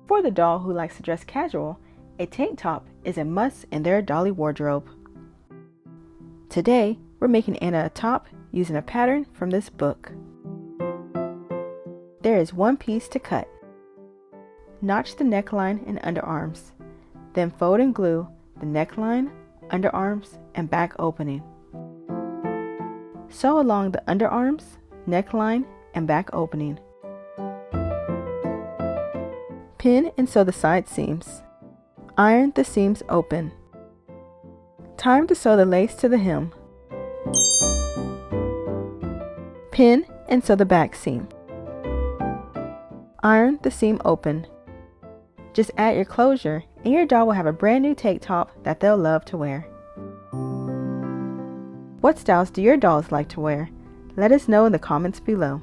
For the doll who likes to dress casual, a tank top is a must in their dolly wardrobe. Today, we're making Anna a top using a pattern from this book. There is one piece to cut. Notch the neckline and underarms. Then fold and glue the neckline, underarms, and back opening. Sew along the underarms, neckline, and back opening. Pin and sew the side seams. Iron the seams open. Time to sew the lace to the hem. Pin and sew the back seam. Iron the seam open. Just add your closure and your doll will have a brand new tank top that they'll love to wear. What styles do your dolls like to wear? Let us know in the comments below.